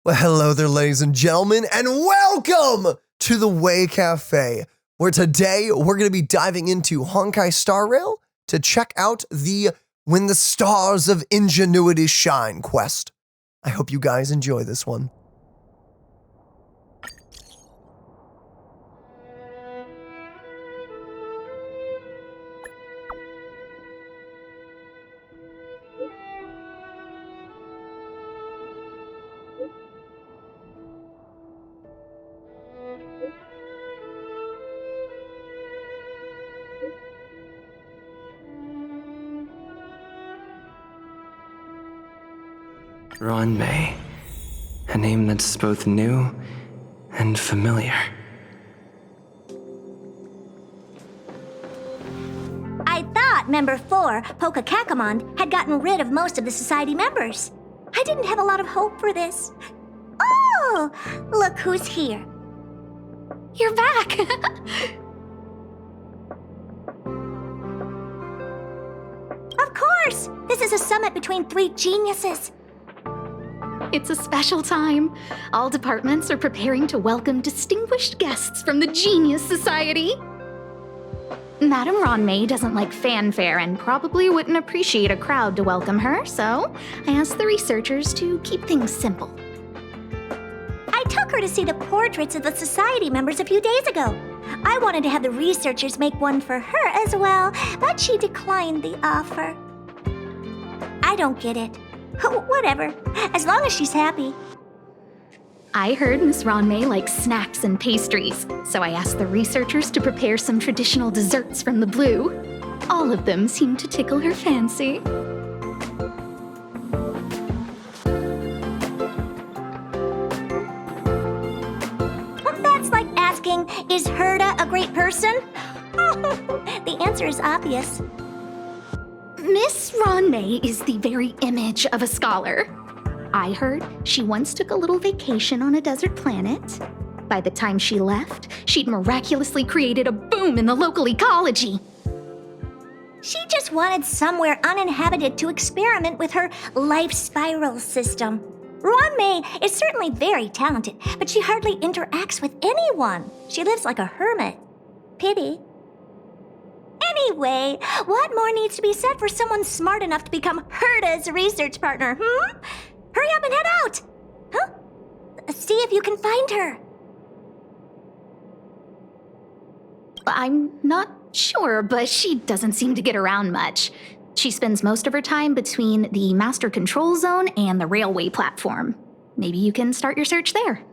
Well, hello there, ladies and gentlemen, and welcome to the WayCafe, where today we're going to be diving into Honkai Star Rail to check out the When the Stars of Ingenuity Shine quest. I hope you guys enjoy this one. Ruan Mei, a name that's both new and familiar. I thought Member 4, Poka Kakamon, had gotten rid of most of the society members. I didn't have a lot of hope for this. Oh, look who's here. You're back! Of course! This is a summit between three geniuses. It's a special time. All departments are preparing to welcome distinguished guests from the Genius Society. Madame Ruan Mei doesn't like fanfare and probably wouldn't appreciate a crowd to welcome her, so I asked the researchers to keep things simple. I took her to see the portraits of the society members a few days ago. I wanted to have the researchers make one for her as well, but she declined the offer. I don't get it. Whatever, as long as she's happy. I heard Miss Ruan Mei likes snacks and pastries, so I asked the researchers to prepare some traditional desserts from the blue. All of them seemed to tickle her fancy. That's like asking, is Herta a great person? The answer is obvious. Miss Ruan Mei is the very image of a scholar. I heard she once took a little vacation on a desert planet. By the time she left, she'd miraculously created a boom in the local ecology. She just wanted somewhere uninhabited to experiment with her life spiral system. Ruan Mei is certainly very talented, but she hardly interacts with anyone. She lives like a hermit. Pity. Anyway, what more needs to be said for someone smart enough to become Herta's research partner, Hurry up and head out! See if you can find her. I'm not sure, but she doesn't seem to get around much. She spends most of her time between the master control zone and the railway platform. Maybe you can start your search there.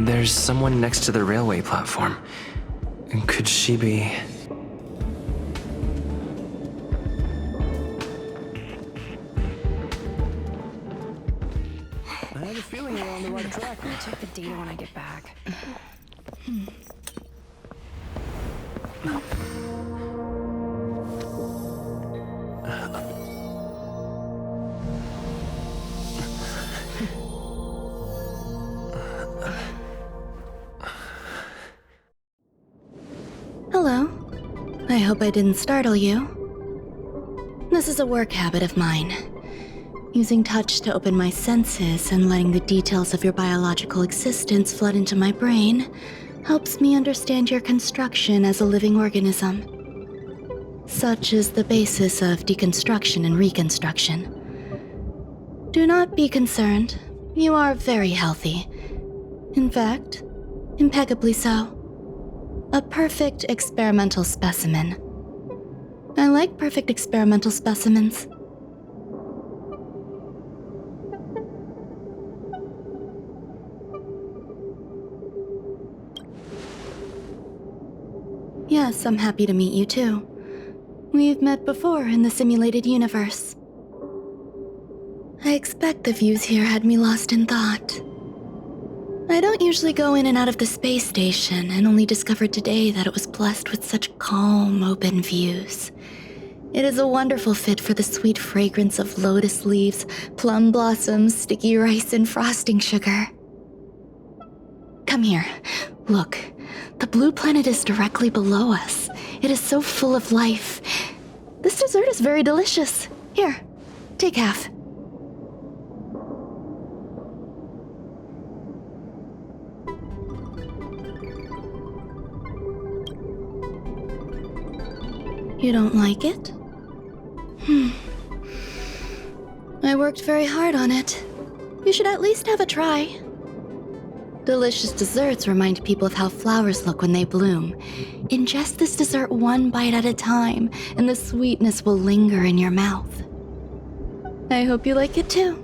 There's someone next to the railway platform. Could she be... I have a feeling we're on the right track. I'll check the data when I get back. Hello. I hope I didn't startle you. This is a work habit of mine. Using touch to open my senses and letting the details of your biological existence flood into my brain helps me understand your construction as a living organism. Such is the basis of deconstruction and reconstruction. Do not be concerned. You are very healthy. In fact, impeccably so. A perfect experimental specimen. I like perfect experimental specimens. Yes, I'm happy to meet you too. We've met before in the simulated universe. I expect the views here had me lost in thought. I don't usually go in and out of the space station, and only discovered today that it was blessed with such calm, open views. It is a wonderful fit for the sweet fragrance of lotus leaves, plum blossoms, sticky rice, and frosting sugar. Come here. Look. The blue planet is directly below us. It is so full of life. This dessert is very delicious. Here, take half. You don't like it? I worked very hard on it. You should at least have a try. Delicious desserts remind people of how flowers look when they bloom. Ingest this dessert one bite at a time, and the sweetness will linger in your mouth. I hope you like it too.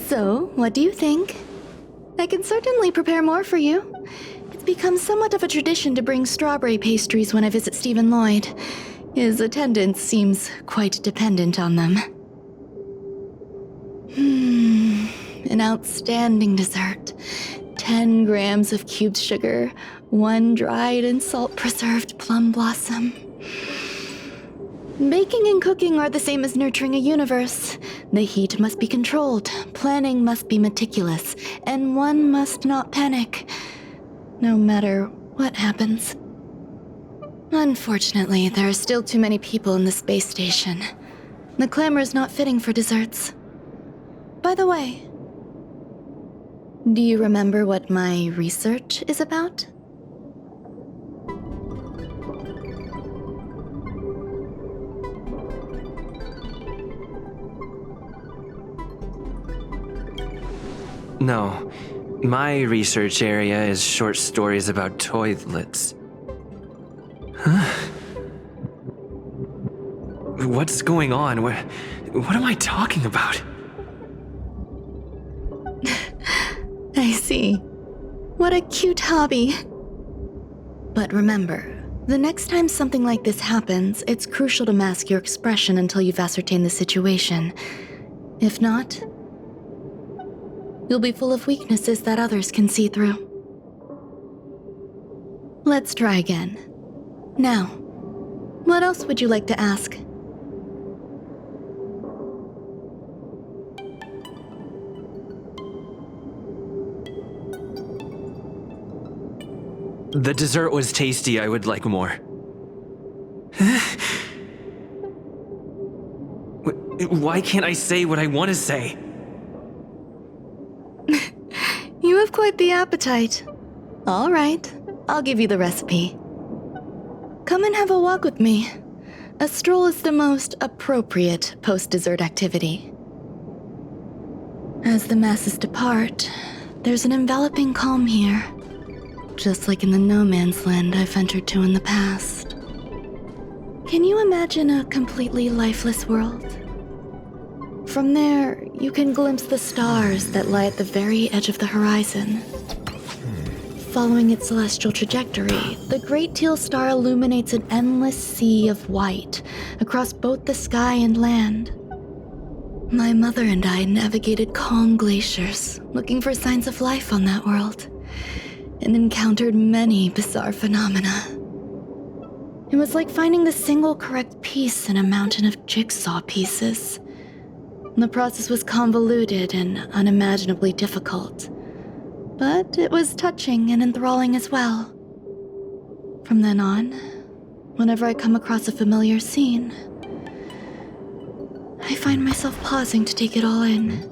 So, what do you think? I can certainly prepare more for you. It's become somewhat of a tradition to bring strawberry pastries when I visit Stephen Lloyd. His attendance seems quite dependent on them. An outstanding dessert. 10 grams of cubed sugar, 1 dried and salt-preserved plum blossom. Baking and cooking are the same as nurturing a universe. The heat must be controlled, planning must be meticulous, and one must not panic, no matter what happens. Unfortunately, there are still too many people in the space station. The clamor is not fitting for desserts. By the way, do you remember what my research is about? No. My research area is short stories about toilets. Huh? What's going on? What am I talking about? I see. What a cute hobby. But remember, the next time something like this happens, it's crucial to mask your expression until you've ascertained the situation. If not, you'll be full of weaknesses that others can see through. Let's try again. Now, what else would you like to ask? The dessert was tasty. I would like more. Why can't I say what I want to say? You have quite the appetite. All right, I'll give you the recipe. Come and have a walk with me. A stroll is the most appropriate post-dessert activity. As the masses depart, there's an enveloping calm here, just like in the no man's land I've ventured to in the past. Can you imagine a completely lifeless world? From there, you can glimpse the stars that lie at the very edge of the horizon. Following its celestial trajectory, the Great Teal Star illuminates an endless sea of white across both the sky and land. My mother and I navigated calm glaciers, looking for signs of life on that world, and encountered many bizarre phenomena. It was like finding the single correct piece in a mountain of jigsaw pieces. The process was convoluted and unimaginably difficult, but it was touching and enthralling as well. From then on, whenever I come across a familiar scene, I find myself pausing to take it all in.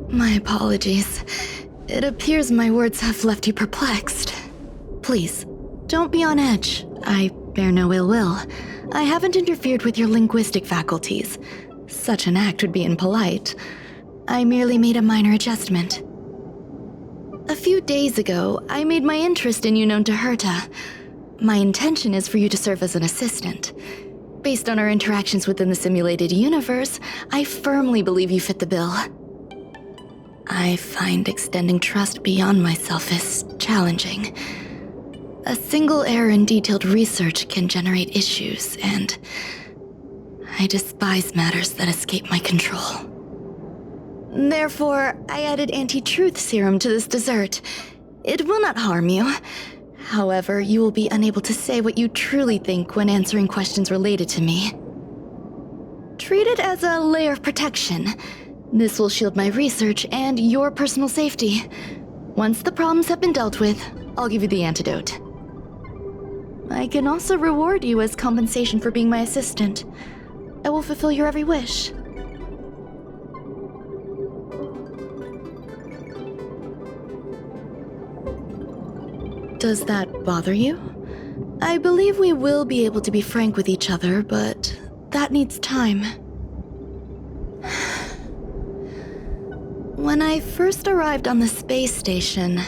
My apologies. It appears my words have left you perplexed. Please, don't be on edge. I bear no ill will. I haven't interfered with your linguistic faculties. Such an act would be impolite. I merely made a minor adjustment. A few days ago, I made my interest in you known to Herta. My intention is for you to serve as an assistant. Based on our interactions within the simulated universe, I firmly believe you fit the bill. I find extending trust beyond myself is challenging. A single error in detailed research can generate issues, and I despise matters that escape my control. Therefore, I added anti-truth serum to this dessert. It will not harm you. However, you will be unable to say what you truly think when answering questions related to me. Treat it as a layer of protection. This will shield my research and your personal safety. Once the problems have been dealt with, I'll give you the antidote. I can also reward you as compensation for being my assistant. I will fulfill your every wish. Does that bother you? I believe we will be able to be frank with each other, but that needs time. When I first arrived on the space station,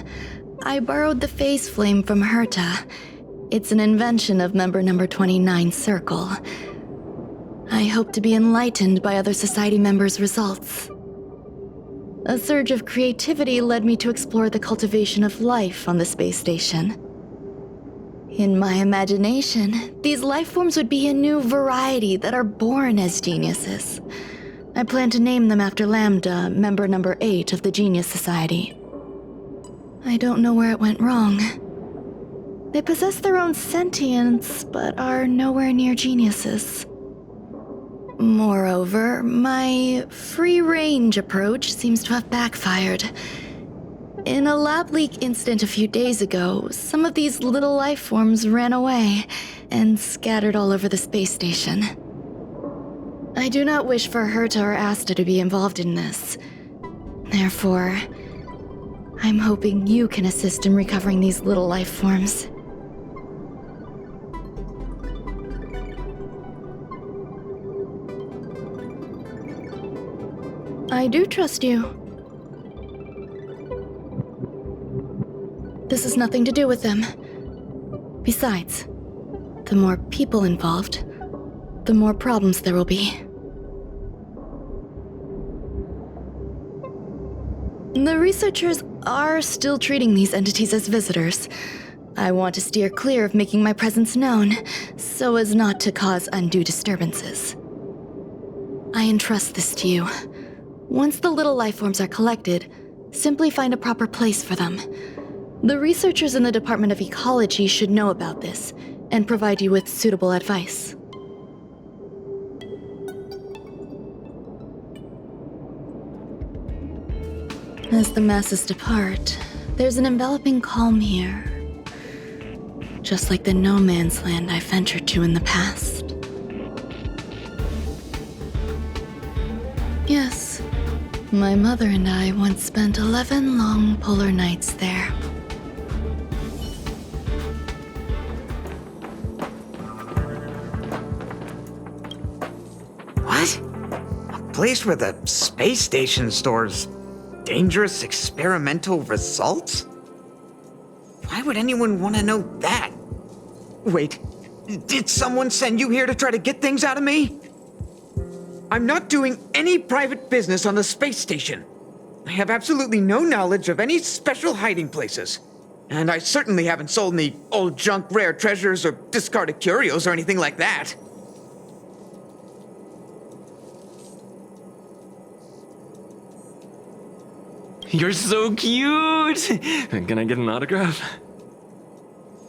I borrowed the phase flame from Herta. It's an invention of member number 29's circle. I hope to be enlightened by other society members' results. A surge of creativity led me to explore the cultivation of life on the space station. In my imagination, these life forms would be a new variety that are born as geniuses. I plan to name them after Lambda, member number 8 of the Genius Society. I don't know where it went wrong. They possess their own sentience, but are nowhere near geniuses. Moreover, my free-range approach seems to have backfired. In a lab leak incident a few days ago, some of these little life forms ran away and scattered all over the space station. I do not wish for Herta or Asta to be involved in this. Therefore, I'm hoping you can assist in recovering these little life forms. I do trust you. This has nothing to do with them. Besides, the more people involved, the more problems there will be. The researchers are still treating these entities as visitors. I want to steer clear of making my presence known, so as not to cause undue disturbances. I entrust this to you. Once the little life forms are collected, simply find a proper place for them. The researchers in the Department of Ecology should know about this, and provide you with suitable advice. As the masses depart, there's an enveloping calm here. Just like the no man's land I ventured to in the past. Yes, my mother and I once spent 11 long polar nights there. What? A place where the space station stores dangerous experimental results? Why would anyone want to know that? Wait, did someone send you here to try to get things out of me? I'm not doing any private business on the space station. I have absolutely no knowledge of any special hiding places. And I certainly haven't sold any old junk rare treasures or discarded curios or anything like that. You're so cute! Can I get an autograph?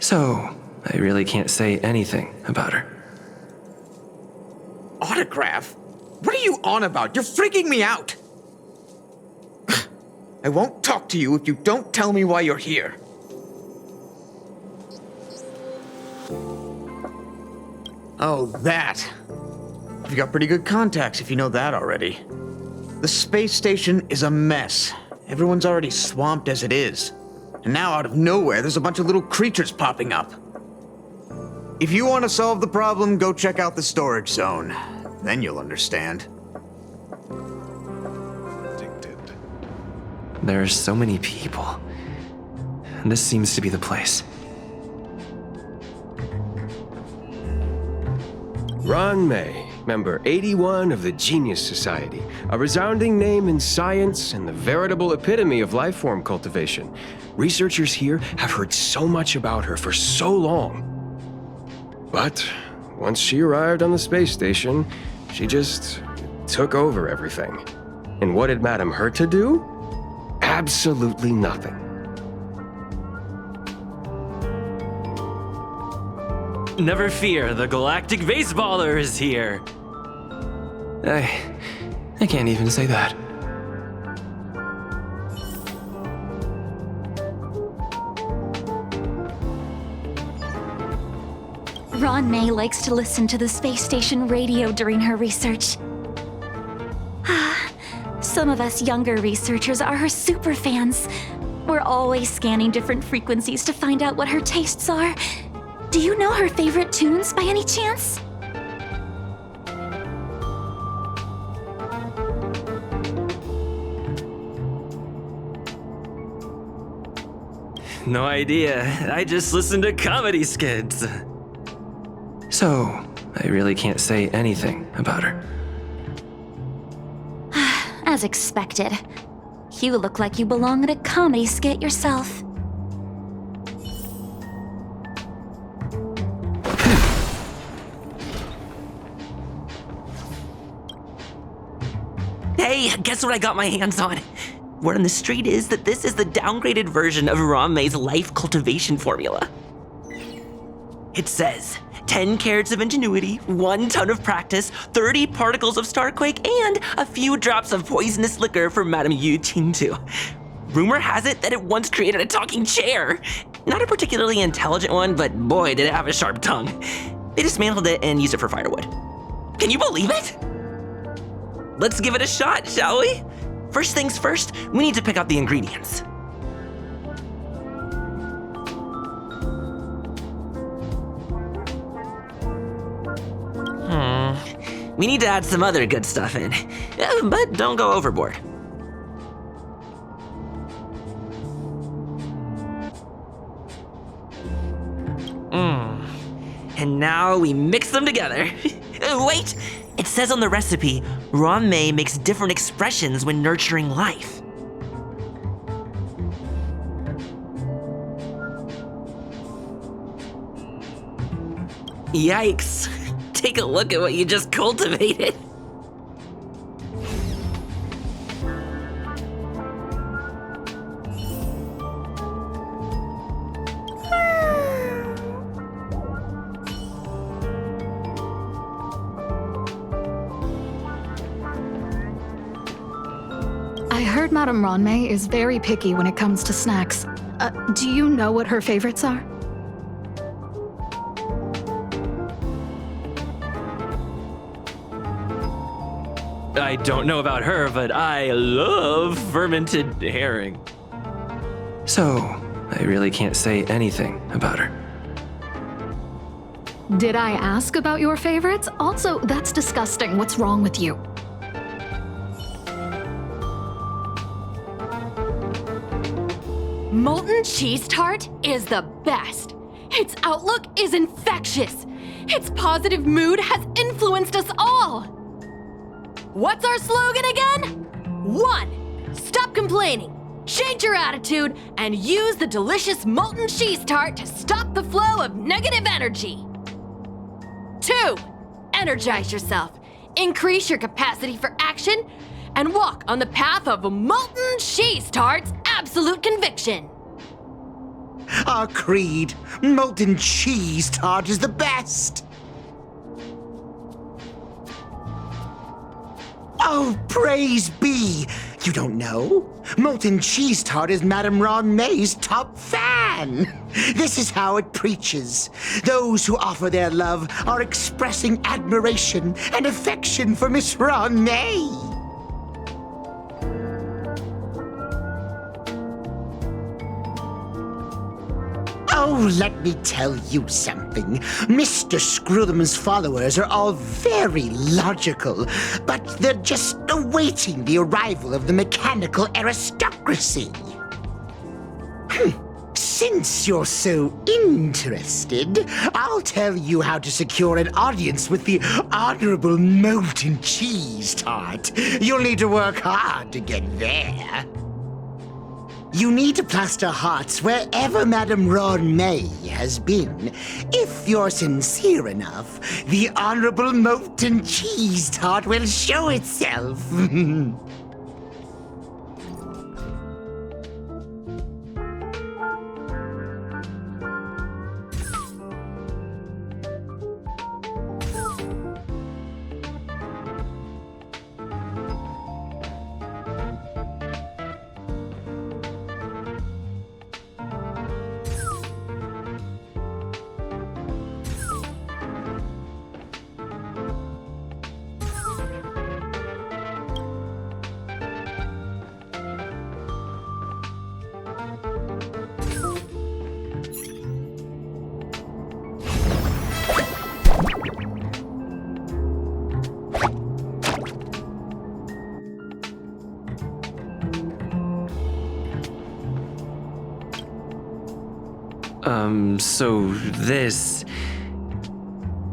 So, I really can't say anything about her. Autograph? What are you on about? You're freaking me out! I won't talk to you if you don't tell me why you're here. Oh, that. You've got pretty good contacts if you know that already. The space station is a mess. Everyone's already swamped as it is. And now out of nowhere, there's a bunch of little creatures popping up. If you want to solve the problem, go check out the storage zone. Then you'll understand. There are so many people. This seems to be the place. Ruan Mei, member 81 of the Genius Society, a resounding name in science and the veritable epitome of life form cultivation. Researchers here have heard so much about her for so long. But once she arrived on the space station, she just took over everything. And what did Madame Herta do? Absolutely nothing. Never fear, the galactic baseballer is here. I can't even say that. Ruan Mei likes to listen to the space station radio during her research. Some of us younger researchers are her super fans. We're always scanning different frequencies to find out what her tastes are. Do you know her favorite tunes by any chance? No idea. I just listen to comedy skits. So, I really can't say anything about her. As expected. You look like you belong in a comedy skit yourself. Hey, guess what I got my hands on? Word on the street is that this is the downgraded version of Ruan Mei's life cultivation formula. It says 10 carats of ingenuity, 1 ton of practice, 30 particles of starquake, and a few drops of poisonous liquor for Madame Yu Tintu. Rumor has it that it once created a talking chair. Not a particularly intelligent one, but boy, did it have a sharp tongue. They dismantled it and used it for firewood. Can you believe it? Let's give it a shot, shall we? First things first, we need to pick out the ingredients. We need to add some other good stuff in, but don't go overboard. And now we mix them together. Wait! It says on the recipe, Ruan Mei makes different expressions when nurturing life. Yikes. Take a look at what you just cultivated. I heard Madame Ruan Mei is very picky when it comes to snacks. Do you know what her favorites are? I don't know about her, but I love fermented herring. So, I really can't say anything about her. Did I ask about your favorites? Also, that's disgusting. What's wrong with you? Molten cheese tart is the best. Its outlook is infectious. Its positive mood has influenced us all. What's our slogan again? 1. Stop complaining. Change your attitude and use the delicious molten cheese tart to stop the flow of negative energy. 2. Energize yourself. Increase your capacity for action and walk on the path of molten cheese tart's absolute conviction. Our creed, molten cheese tart is the best. Oh, praise be! You don't know? Molten cheese tart is Madame Ruan Mei's top fan. This is how it preaches. Those who offer their love are expressing admiration and affection for Miss Ruan Mei. Oh, let me tell you something. Mr. Screwthum's followers are all very logical, but they're just awaiting the arrival of the mechanical aristocracy. Since you're so interested, I'll tell you how to secure an audience with the Honorable Molten Cheese Tart. You'll need to work hard to get there. You need to plaster hearts wherever Madame Ruan Mei has been. If you're sincere enough, the Honorable Molten Cheese Tart will show itself. So this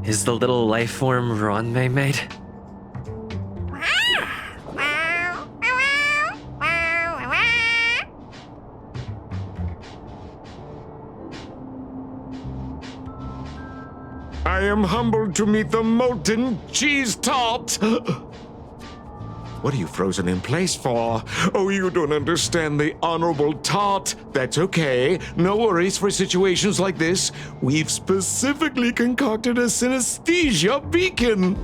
is the little life form Ruan Mei made? I am humbled to meet the molten cheese tart. What are you frozen in place for? Oh, you don't understand the honorable tart. That's okay. No worries for situations like this. We've specifically concocted a synesthesia beacon.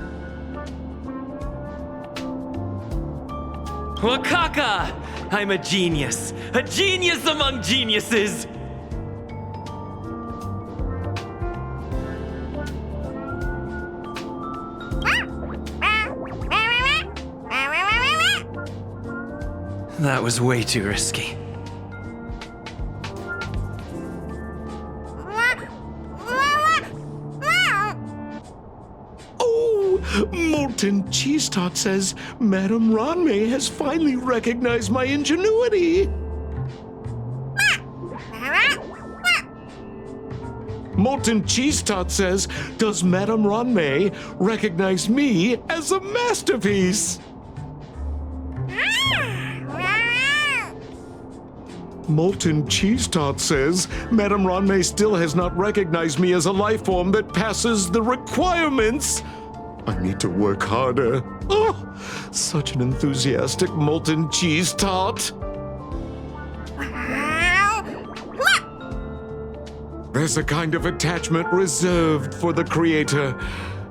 Wakaka! I'm a genius among geniuses! That was way too risky. Oh, Molten Cheese Tart says Madame Ruan Mei has finally recognized my ingenuity. Molten Cheese Tart says, does Madame Ruan Mei recognize me as a masterpiece? Molten Cheese Tart says, Madame Ruan Mei still has not recognized me as a life form that passes the requirements. I need to work harder. Oh, such an enthusiastic Molten Cheese Tart. There's a kind of attachment reserved for the creator.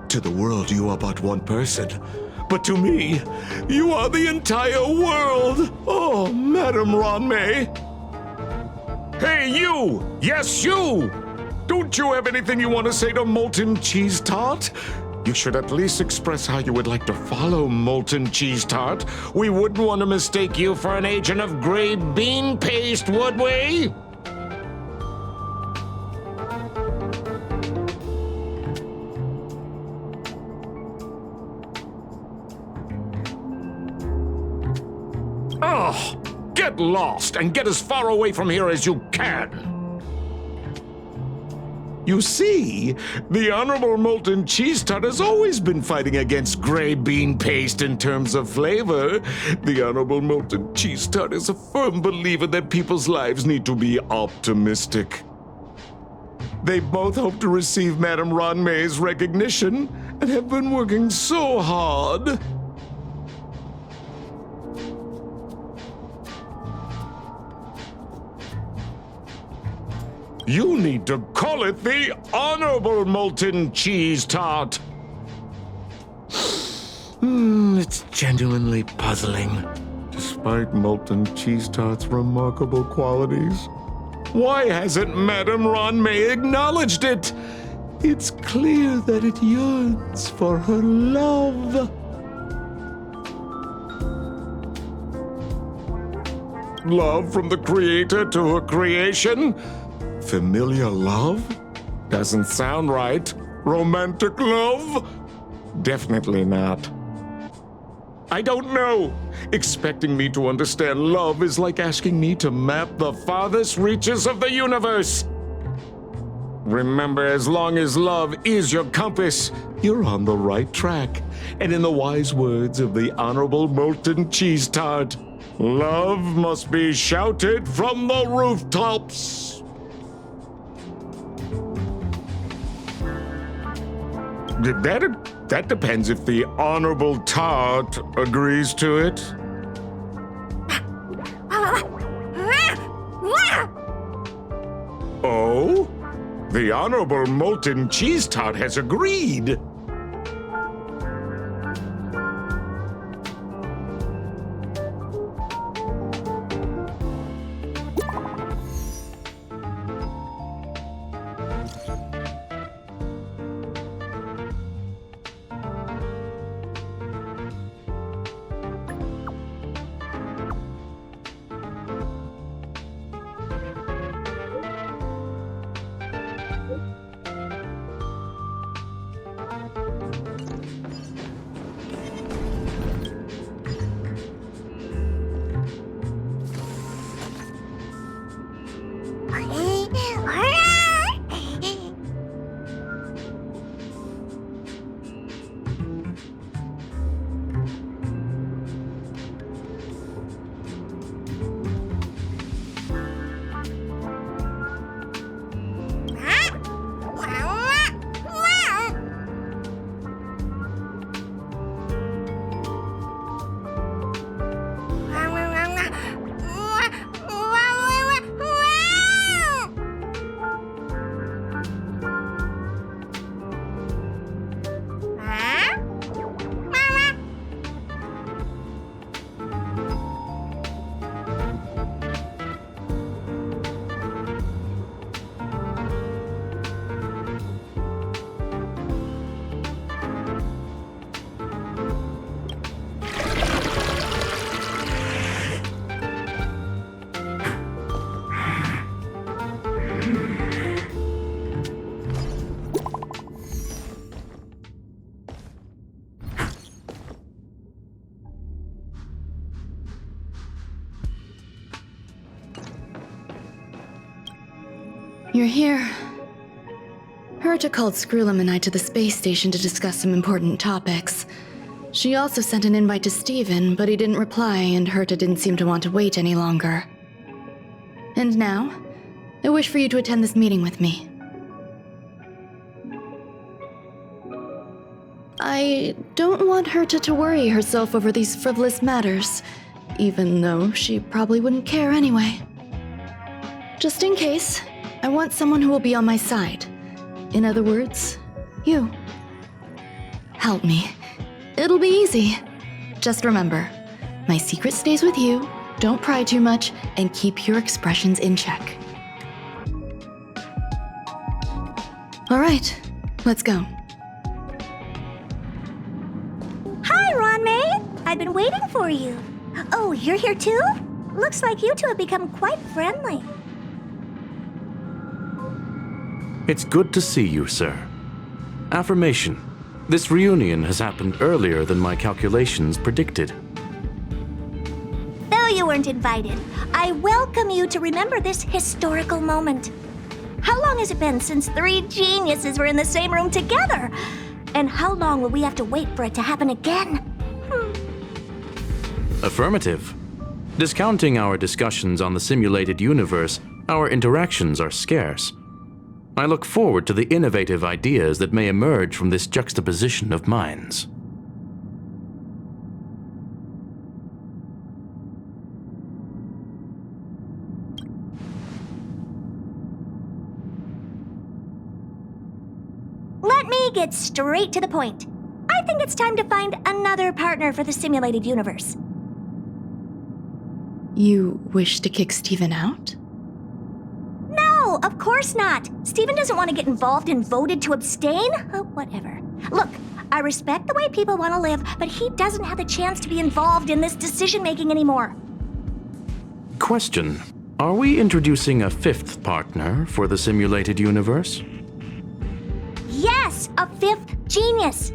To the world, you are but one person. But to me, you are the entire world. Oh, Madame Ruan Mei. Hey, you! Yes, you! Don't you have anything you want to say to Molten Cheese Tart? You should at least express how you would like to follow Molten Cheese Tart. We wouldn't want to mistake you for an agent of gray bean paste, would we? Oh, get get lost and get as far away from here as you can. You see, the Honorable Molten Cheese Tart has always been fighting against gray bean paste in terms of flavor. The Honorable Molten Cheese Tart is a firm believer that people's lives need to be optimistic. They both hope to receive Madame Ruan Mei's recognition and have been working so hard. You need to call it the Honorable Molten Cheese Tart. It's genuinely puzzling. Despite Molten Cheese Tart's remarkable qualities, why hasn't Madame Ruan Mei acknowledged it? It's clear that it yearns for her love. Love from the creator to her creation? Familiar love? Doesn't sound right. Romantic love? Definitely not. I don't know. Expecting me to understand love is like asking me to map the farthest reaches of the universe. Remember, as long as love is your compass, you're on the right track. And in the wise words of the Honorable Molten Cheese Tart, love must be shouted from the rooftops. That depends if the Honorable Tart agrees to it. Oh? The Honorable Molten Cheese Tart has agreed. You're here. Herta called Screwlum and I to the space station to discuss some important topics. She also sent an invite to Steven, but he didn't reply, and Herta didn't seem to want to wait any longer. And now, I wish for you to attend this meeting with me. I don't want Herta to worry herself over these frivolous matters, even though she probably wouldn't care anyway. Just in case, I want someone who will be on my side. In other words, you. Help me. It'll be easy. Just remember, my secret stays with you, don't pry too much, and keep your expressions in check. All right, let's go. Hi, Ruan Mei. I've been waiting for you. Oh, you're here too? Looks like you two have become quite friendly. It's good to see you, sir. Affirmation. This reunion has happened earlier than my calculations predicted. Though you weren't invited, I welcome you to remember this historical moment. How long has it been since 3 geniuses were in the same room together? And how long will we have to wait for it to happen again? Affirmative. Discounting our discussions on the simulated universe, our interactions are scarce. I look forward to the innovative ideas that may emerge from this juxtaposition of minds. Let me get straight to the point. I think it's time to find another partner for the simulated universe. You wish to kick Steven out? No, of course not. Steven doesn't want to get involved and voted to abstain. Oh, whatever. Look, I respect the way people want to live, but he doesn't have the chance to be involved in this decision-making anymore. Question. Are we introducing a 5th partner for the simulated universe? Yes, a 5th genius.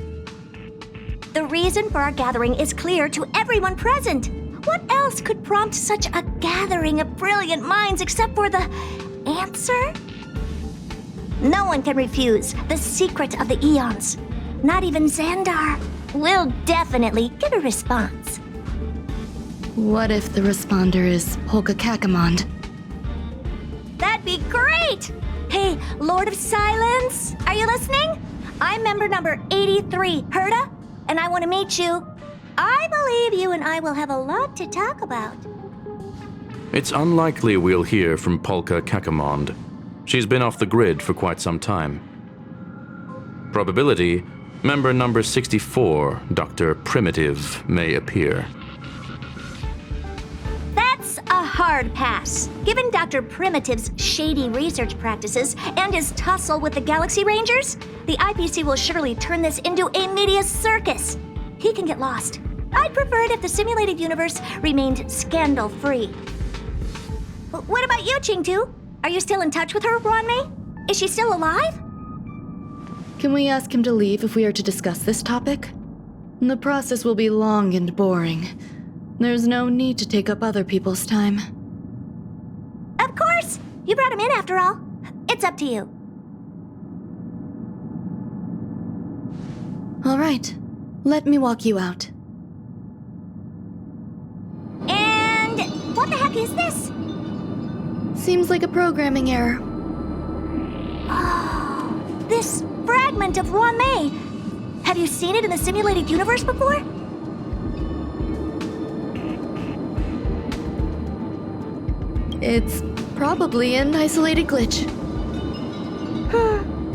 The reason for our gathering is clear to everyone present. What else could prompt such a gathering of brilliant minds except for the answer? No one can refuse the secret of the eons. Not even Xandar. We'll definitely get a response. What if the responder is Polka Kakamond? That'd be great! Hey, Lord of Silence, are you listening? I'm member number 83, Herta, and I want to meet you. I believe you and I will have a lot to talk about. It's unlikely we'll hear from Polka Kakamond. She's been off the grid for quite some time. Probability, member number 64, Dr. Primitive, may appear. That's a hard pass. Given Dr. Primitive's shady research practices and his tussle with the Galaxy Rangers, the IPC will surely turn this into a media circus. He can get lost. I'd prefer it if the simulated universe remained scandal-free. What about you, Chingtu? Are you still in touch with her, Ruan Mei? Is she still alive? Can we ask him to leave if we are to discuss this topic? The process will be long and boring. There's no need to take up other people's time. Of course! You brought him in after all. It's up to you. All right. Let me walk you out. And what the heck is this? Seems like a programming error. Oh, this fragment of Ruan Mei. Have you seen it in the simulated universe before? It's probably an isolated glitch.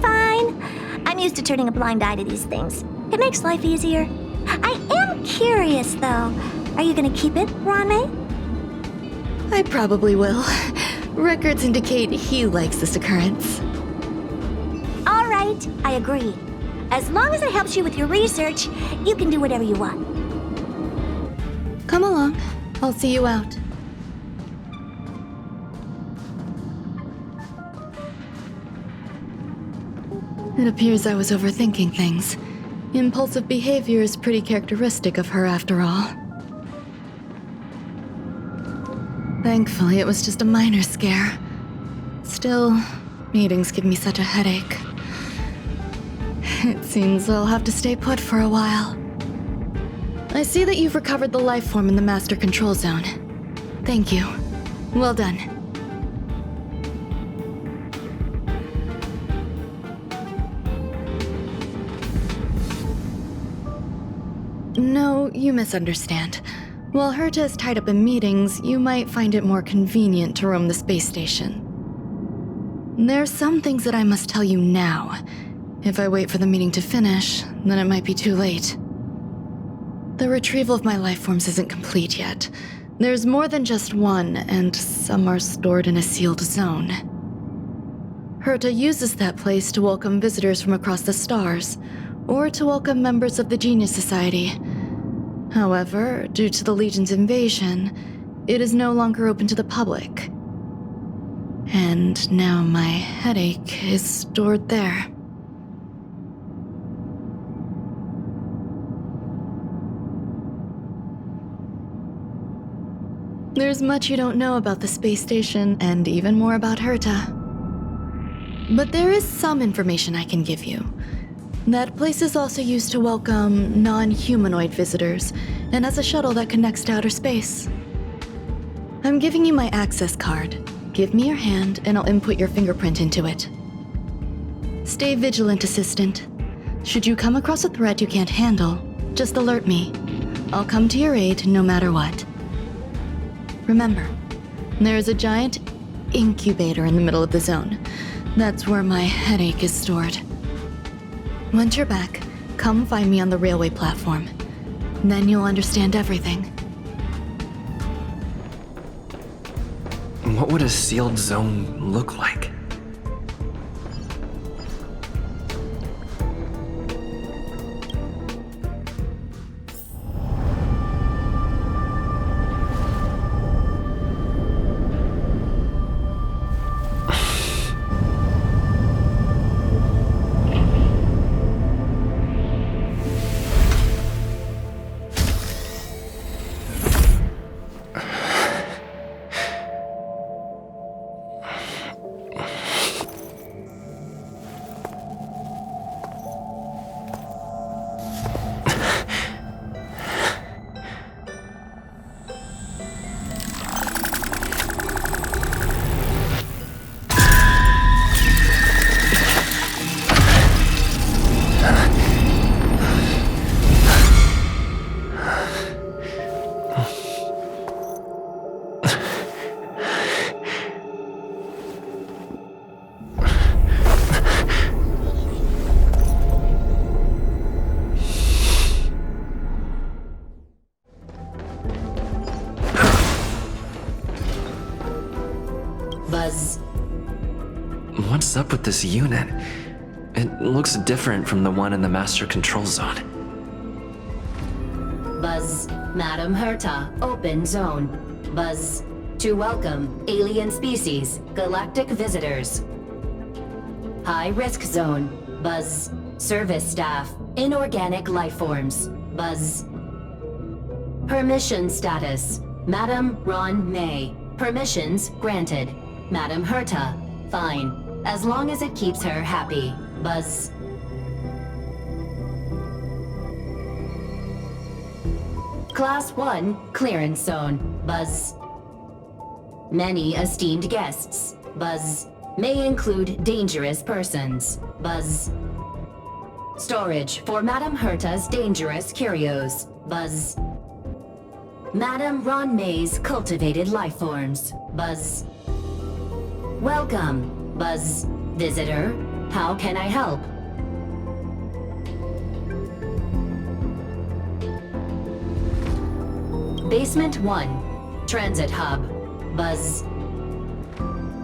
Fine. I'm used to turning a blind eye to these things. It makes life easier. I am curious, though. Are you gonna keep it, Ruan Mei? I probably will. Records indicate he likes this occurrence. All right, I agree. As long as it helps you with your research, you can do whatever you want. Come along. I'll see you out. It appears I was overthinking things. Impulsive behavior is pretty characteristic of her after all. Thankfully, it was just a minor scare. Still, meetings give me such a headache. It seems I'll have to stay put for a while. I see that you've recovered the life form in the Master Control Zone. Thank you. Well done. No, you misunderstand. While Herta is tied up in meetings, you might find it more convenient to roam the space station. There's some things that I must tell you now. If I wait for the meeting to finish, then it might be too late. The retrieval of my life forms isn't complete yet. There's more than just one, and some are stored in a sealed zone. Herta uses that place to welcome visitors from across the stars, or to welcome members of the Genius Society. However, due to the Legion's invasion, it is no longer open to the public. And now my headache is stored there. There's much you don't know about the space station, and even more about Herta. But there is some information I can give you. That place is also used to welcome non-humanoid visitors, and has a shuttle that connects to outer space. I'm giving you my access card. Give me your hand, and I'll input your fingerprint into it. Stay vigilant, Assistant. Should you come across a threat you can't handle, just alert me. I'll come to your aid no matter what. Remember, there is a giant incubator in the middle of the zone. That's where my headache is stored. Once you're back, come find me on the railway platform. Then you'll understand everything. What would a sealed zone look like? Buzz. What's up with this unit? It looks different from the one in the Master Control Zone. Buzz. Madam Herta, open zone. Buzz. To welcome alien species, galactic visitors. High risk zone. Buzz. Service staff, inorganic life forms. Buzz. Permission status. Madam Ruan Mei. Permissions granted. Madam Herta. Fine. As long as it keeps her happy. Buzz. Class 1 clearance zone. Buzz. Many esteemed guests. Buzz. May include dangerous persons. Buzz. Storage for Madam Herta's dangerous curios. Buzz. Madam Ruan Mei's cultivated life forms. Buzz. Welcome, Buzz. Visitor, how can I help? Basement 1, Transit Hub. Buzz.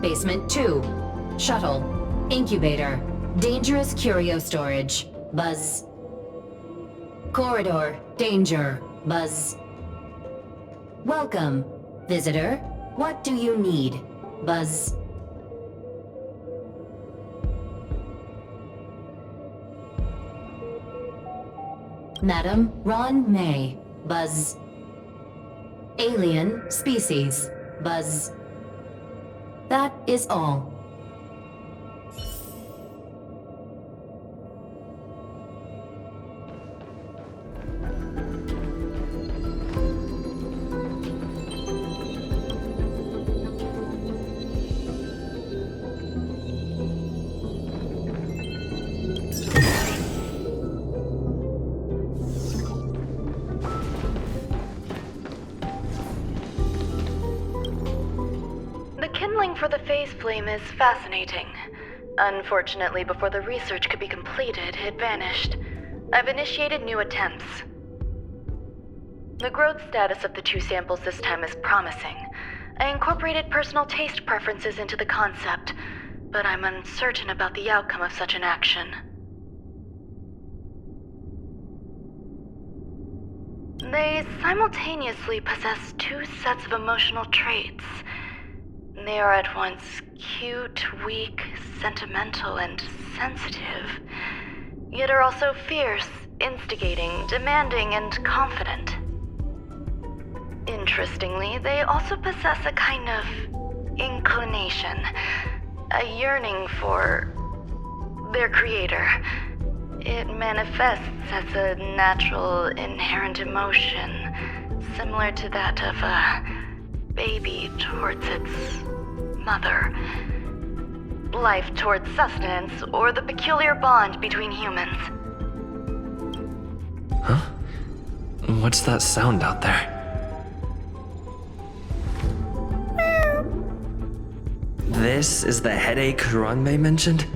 Basement 2, Shuttle. Incubator. Dangerous curio storage. Buzz. Corridor. Danger. Buzz. Welcome, visitor. What do you need? Buzz. Madam Ruan Mei. Buzz. Alien species. Buzz. That is all. For the phase flame is fascinating. Unfortunately, before the research could be completed, it vanished. I've initiated new attempts. The growth status of the 2 samples this time is promising. I incorporated personal taste preferences into the concept, but I'm uncertain about the outcome of such an action. They simultaneously possess 2 sets of emotional traits. They are at once cute, weak, sentimental, and sensitive, yet are also fierce, instigating, demanding, and confident. In Interestingly, they also possess a kind of inclination, a yearning for their creator. It manifests as a natural, inherent emotion, similar to that of a baby towards its mother. Life towards sustenance, or the peculiar bond between humans. Huh? What's that sound out there? This is the headache Ruan Mei mentioned?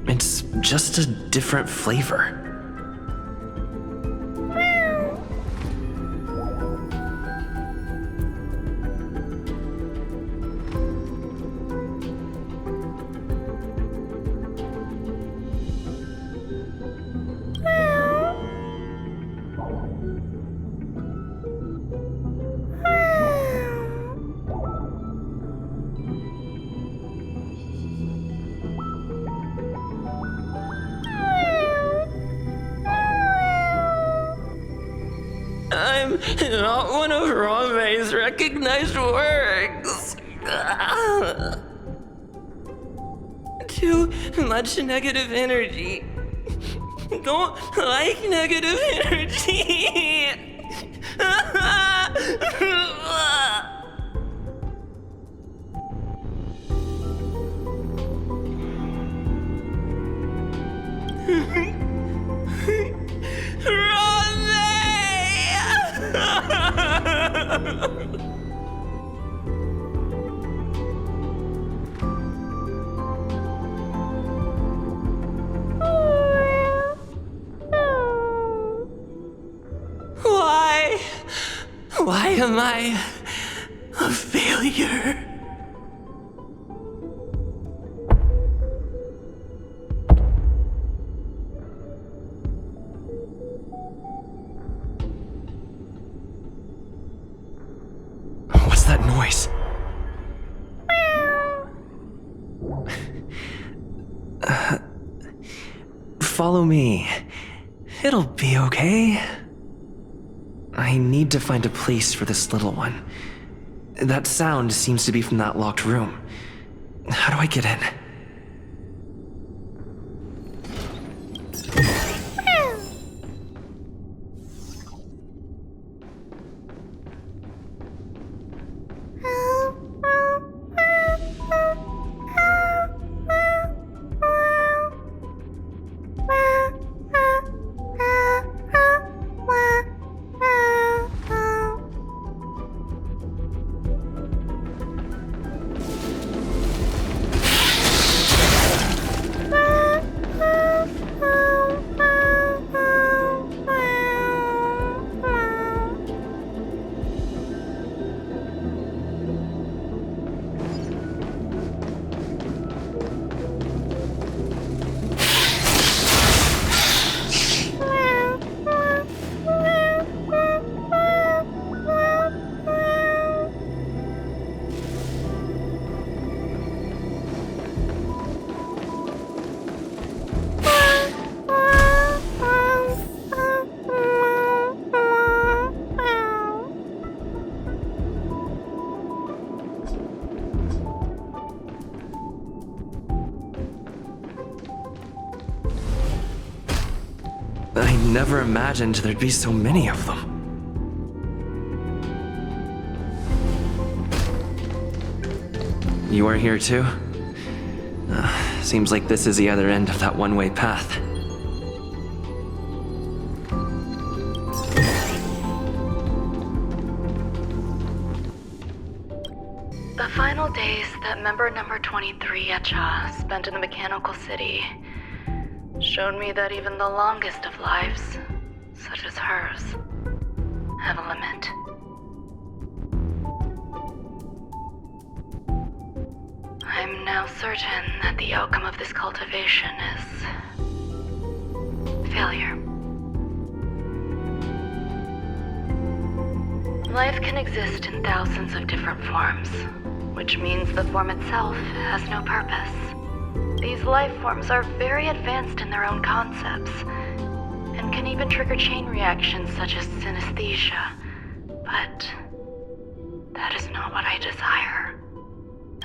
It's just a different flavor. I'm not one of Ruan Mei's recognized works. Too much negative energy. Don't like negative energy. Ruan Mei! Why am I a failure? What's that noise? Follow me. It'll be okay. I need to find a place for this little one. That sound seems to be from that locked room. How do I get in? I never imagined there'd be so many of them. You are here too? Seems like this is the other end of that one-way path. The final days that member number 23 Echa spent in the mechanical city showed me that even the longest of lives, such as hers, have a limit. I'm now certain that the outcome of this cultivation is failure. Life can exist in thousands of different forms, which means the form itself has no purpose. These life forms are very advanced in their own concepts, and can even trigger chain reactions such as synesthesia, But that is not what I desire.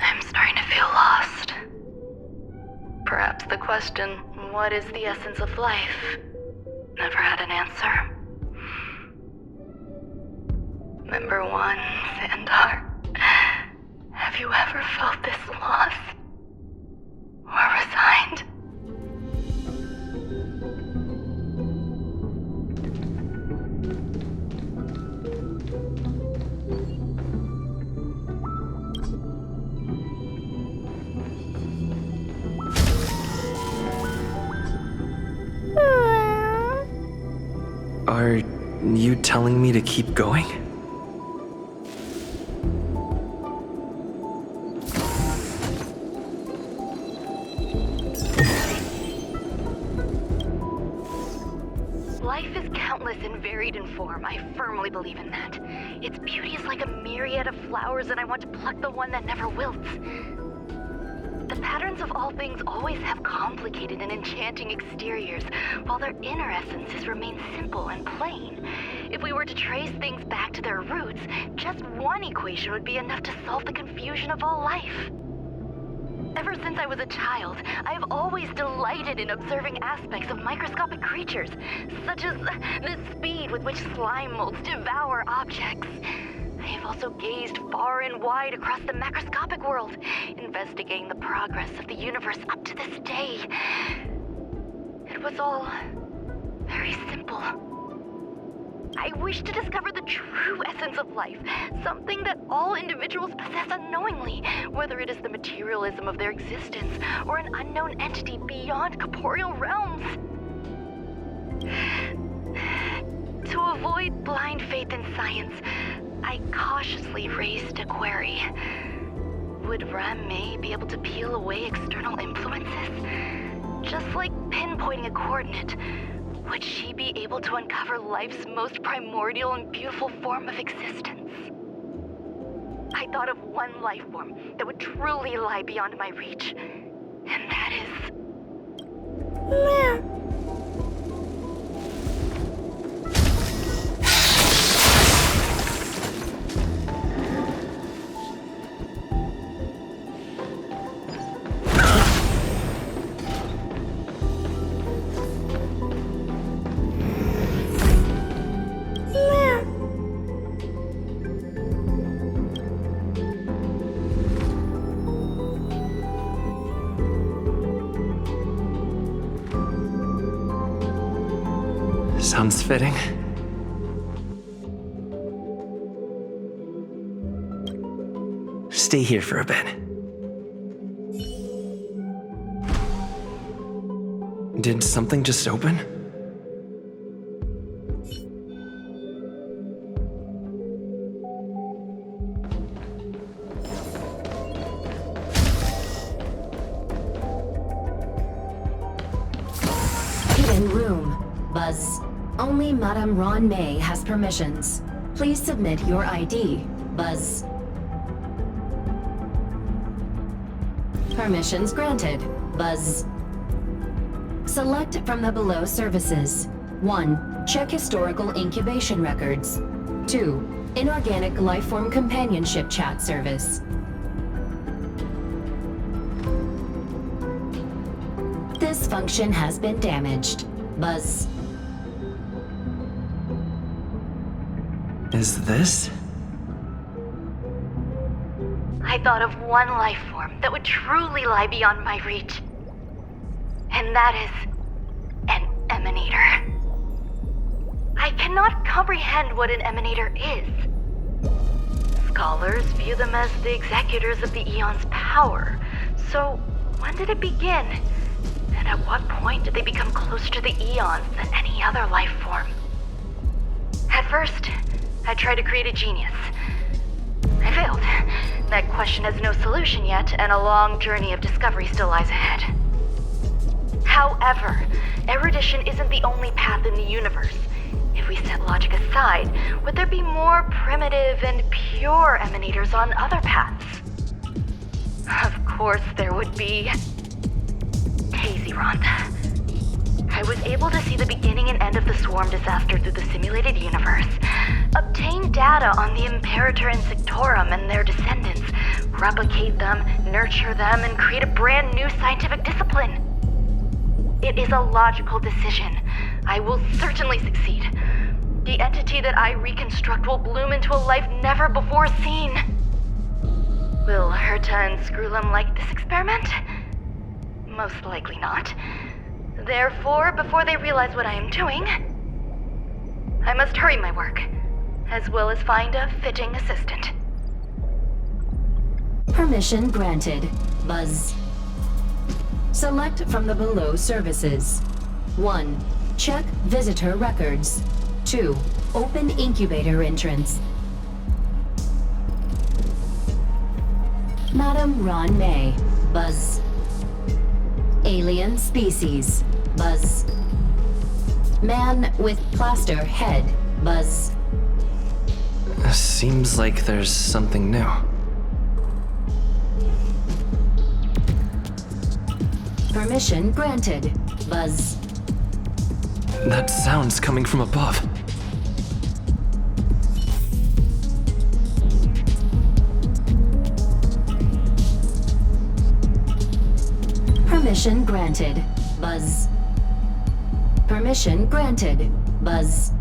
I'm starting to feel lost. Perhaps the question, what is the essence of life, never had an answer. Member 1, Sandar, have you ever felt this lost? Or resigned? Are you telling me to keep going? Life is countless and varied in form. I firmly believe in that. Its beauty is like a myriad of flowers, and I want to pluck the one that never wilts. The patterns of all things always have complicated and enchanting exteriors, while their inner essences remain simple and plain. If we were to trace things back to their roots, just one equation would be enough to solve the confusion of all life. Ever since I was a child, I have always delighted in observing aspects of microscopic creatures, such as the speed with which slime molds devour objects. I have also gazed far and wide across the macroscopic world, investigating the progress of the universe up to this day. It was all very simple. I wish to discover the true essence of life, something that all individuals possess unknowingly, whether it is the materialism of their existence or an unknown entity beyond corporeal realms. To avoid blind faith in science, I cautiously raised a query. Would Ruan Mei be able to peel away external influences? Just like pinpointing a coordinate, would she be able to uncover life's most primordial and beautiful form of existence? I thought of one life form that would truly lie beyond my reach, and that is... Sounds fitting. Stay here for a bit. Did something just open? Hidden room. Buzz. Only Madame Ruan Mei has permissions. Please submit your ID. Buzz. Permissions granted. Buzz. Select from the below services. 1. Check historical incubation records. 2. Inorganic lifeform companionship chat service. This function has been damaged. Buzz. Is this? I thought of one life form that would truly lie beyond my reach. And that is an emanator. I cannot comprehend what an emanator is. Scholars view them as the executors of the Eon's power. So, when did it begin? And at what point did they become closer to the Eons than any other life form? At first, I tried to create a genius. I failed. That question has no solution yet, and a long journey of discovery still lies ahead. However, erudition isn't the only path in the universe. If we set logic aside, would there be more primitive and pure emanators on other paths? Of course there would be. Hazy Ron. I was able to see the beginning and end of the swarm disaster through the simulated universe, obtain data on the Imperator and Sectorum and their descendants, replicate them, nurture them, and create a brand new scientific discipline. It is a logical decision. I will certainly succeed. The entity that I reconstruct will bloom into a life never before seen. Will Herta and Screwlum like this experiment? Most likely not. Therefore, before they realize what I am doing, I must hurry my work, as well as find a fitting assistant. Permission granted. Buzz. Select from the below services. 1. Check visitor records. 2. Open incubator entrance. Madam Ruan Mei. Buzz. Alien species. Buzz. Man with plaster head. Buzz. Seems like there's something new. Permission granted. Buzz. That sound's coming from above. Permission granted. Buzz. Permission granted. Buzz.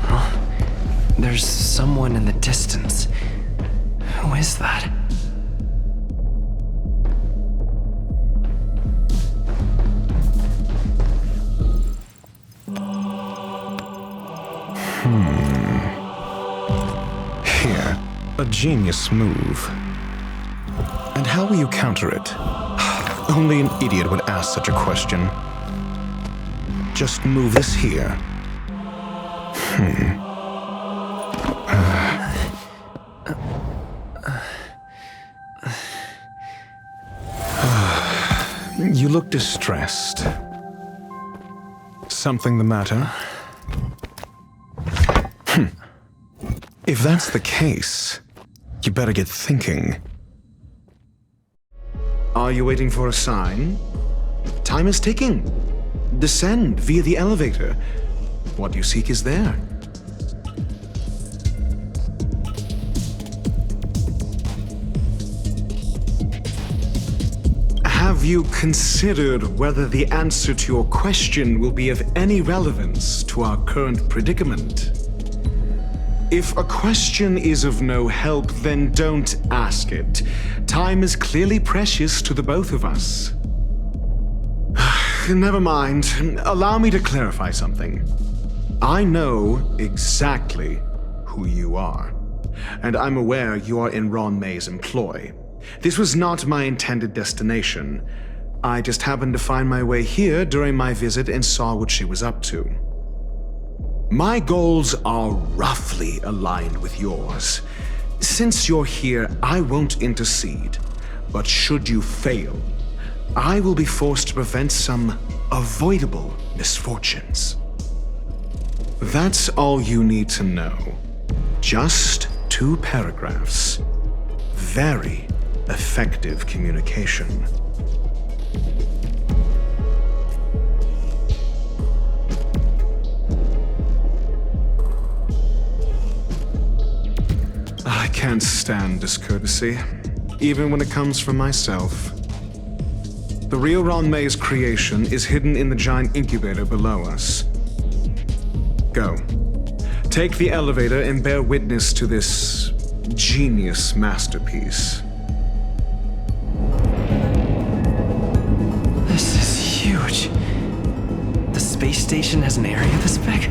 Huh? There's someone in the distance. Who is that? Here, a genius move. And how will you counter it? Only an idiot would ask such a question. Just move this here. You look distressed. Something the matter? If that's the case, you better get thinking. Are you waiting for a sign? Time is ticking. Descend via the elevator. What you seek is there. Have you considered whether the answer to your question will be of any relevance to our current predicament? If a question is of no help, then don't ask it. Time is clearly precious to the both of us. Never mind. Allow me to clarify something. I know exactly who you are, and I'm aware you are in Ruan Mei's employ. This was not my intended destination. I just happened to find my way here during my visit and saw what she was up to. My goals are roughly aligned with yours. Since you're here, I won't intercede. But should you fail, I will be forced to prevent some avoidable misfortunes. That's all you need to know. Just 2 paragraphs. Very effective communication. I can't stand discourtesy, even when it comes from myself. The real Ruan Mei's creation is hidden in the giant incubator below us. Go. Take the elevator and bear witness to this genius masterpiece. This is huge. The space station has an area this big?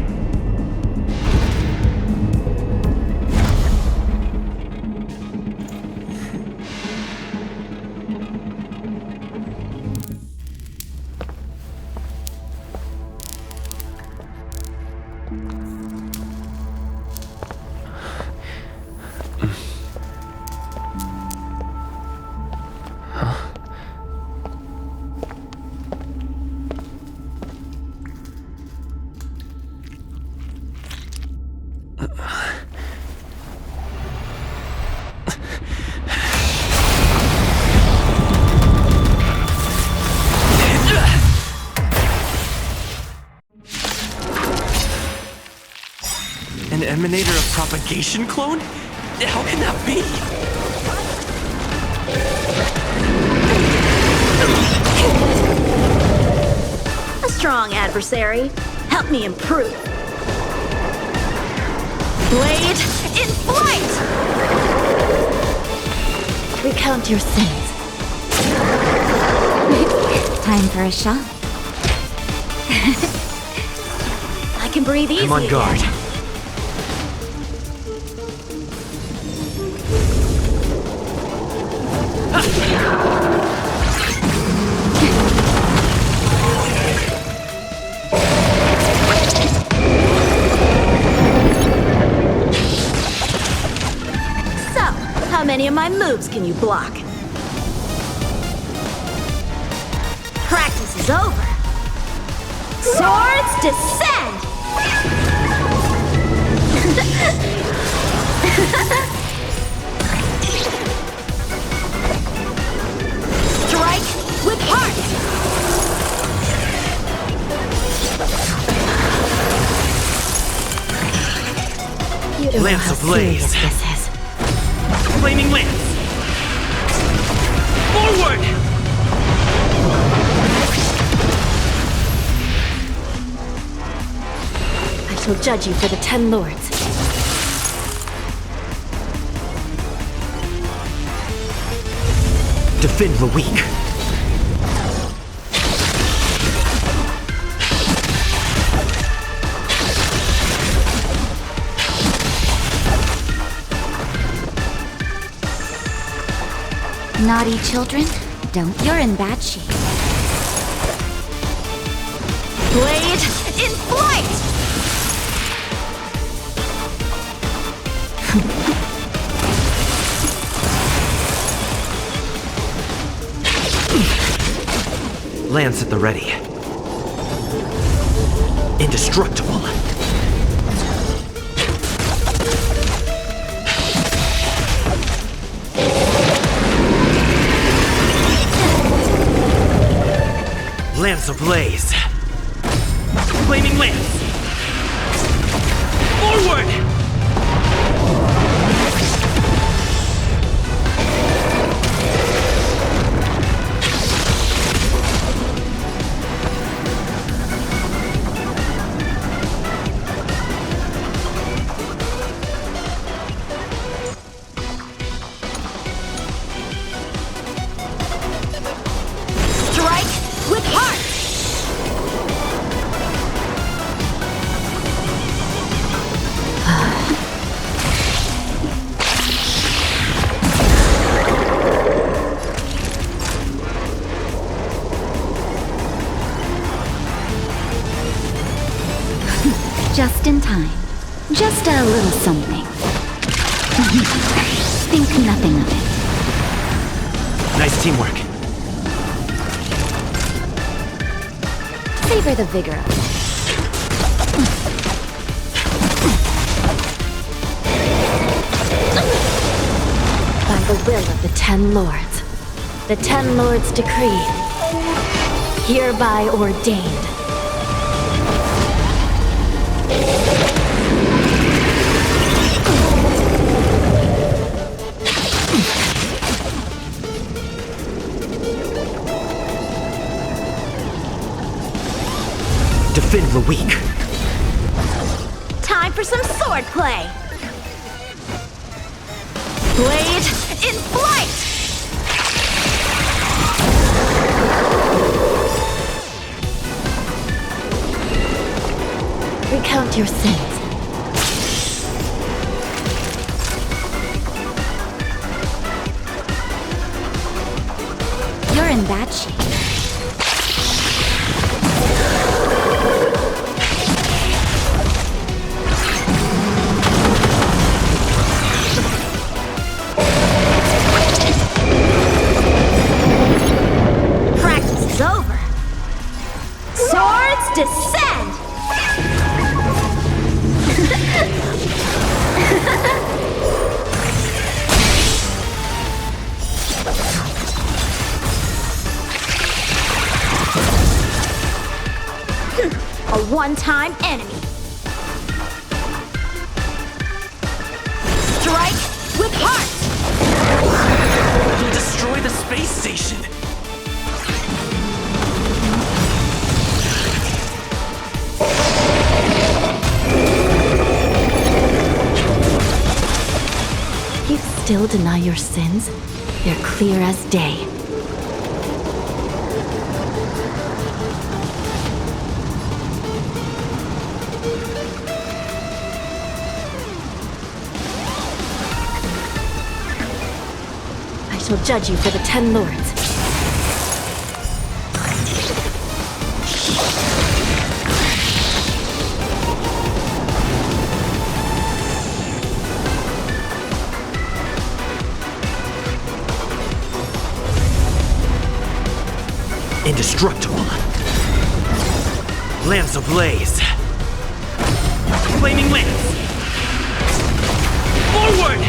Disseminator of propagation clone? How can that be? A strong adversary. Help me improve. Blade in flight! Recount your sins. Time for a shot. I can breathe easy. I'm on guard. Again. How many of my moves can you block? Practice is over. Swords descend! Strike with heart! You don't know Lance how ablaze. serious this is. Flaming lance! Forward! I shall judge you for the 10 lords. Defend the weak. Naughty children, you're in bad shape. Blade in flight! Lance at the ready. Indestructible. Lance ablaze. Flaming lance. Forward! Just in time. Just a little something. Think nothing of it. Nice teamwork. Savor the vigor of it. By the will of the 10 lords. The 10 lords decree. Hereby ordained. Defend the weak. Time for some sword play. Blade in flight! Recount your sins. You're in bad shape. Practice is over. Swords descend! A one-time enemy. with heart! It'll destroy the space station! You still deny your sins? They're clear as day. I shall judge you for the 10 Lords. Indestructible. Lance ablaze. Flaming lance. Forward!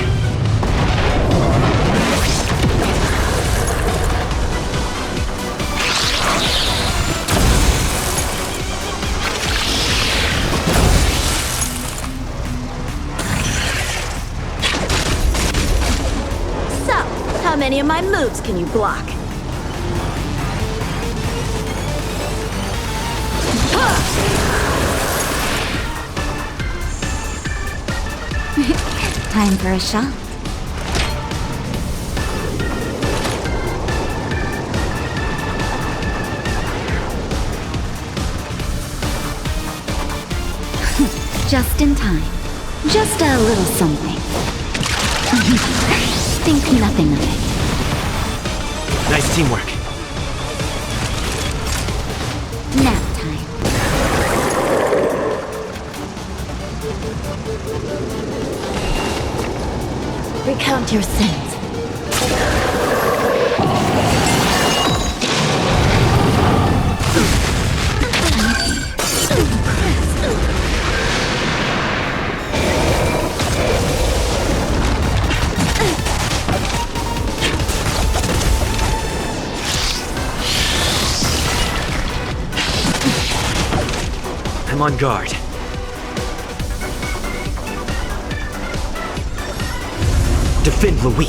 So, how many of my moves can you block? Time for a shot. Just in time. Just a little something. Think nothing of it. Nice teamwork. Nap time. Recount your sins. I'm on guard. Defend the weak.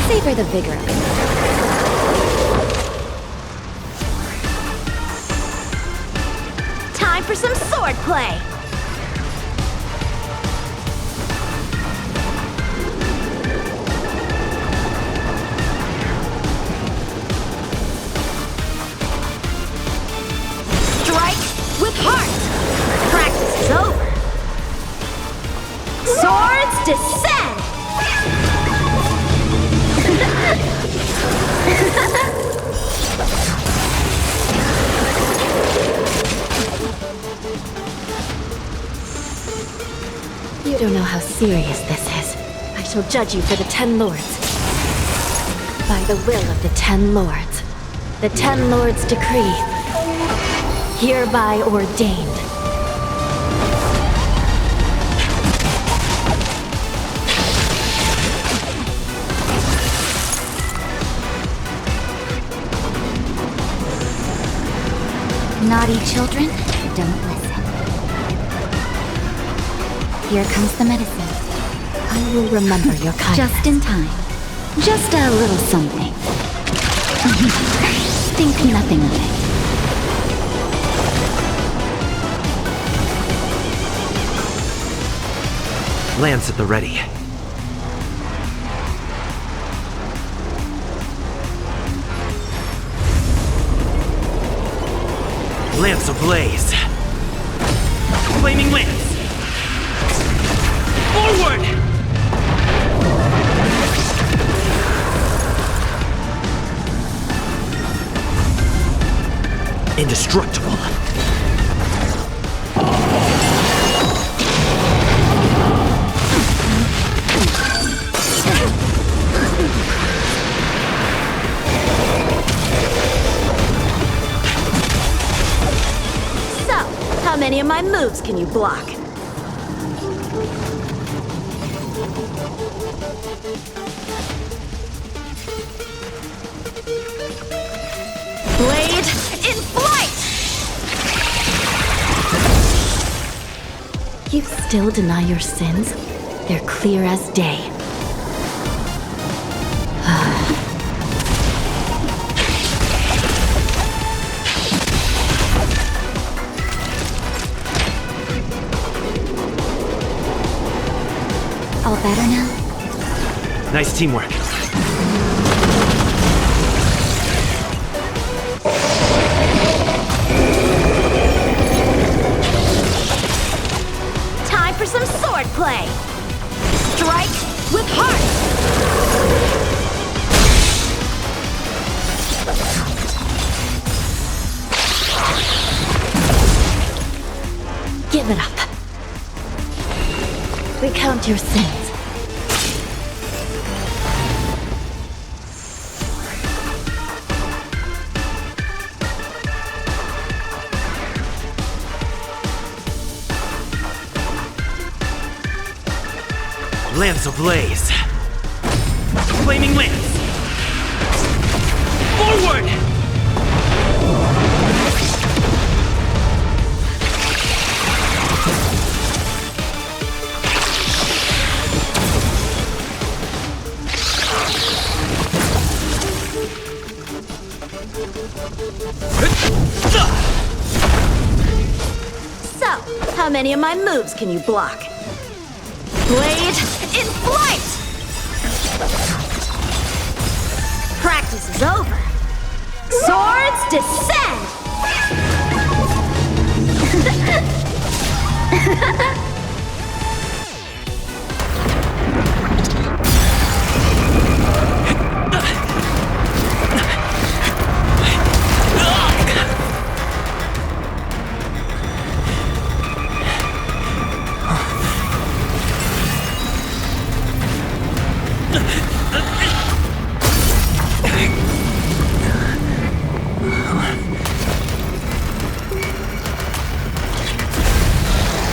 Savor the vigor of it. Time for some sword play! Strike with heart! Practice is over! Swords descend! You don't know how serious this is. I shall judge you for the 10 Lords. By the will of the 10 Lords. The 10 Lords decree. Hereby ordained. Naughty children, don't listen. Here comes the medicine. I will remember your kindness. Just in time. Just a little something. Think nothing of it. Lance at the ready. Lance ablaze. Flaming lance. Forward! Indestructible. many of my moves can you block? Blade in flight! You still deny your sins? They're clear as day. All better now? Nice teamwork. Time for some sword play! Strike with heart! Give it up. Recount your sins. Lance ablaze. Flaming lance. Forward! So, how many of my moves can you block? Blade in flight! Practice is over. Swords descend!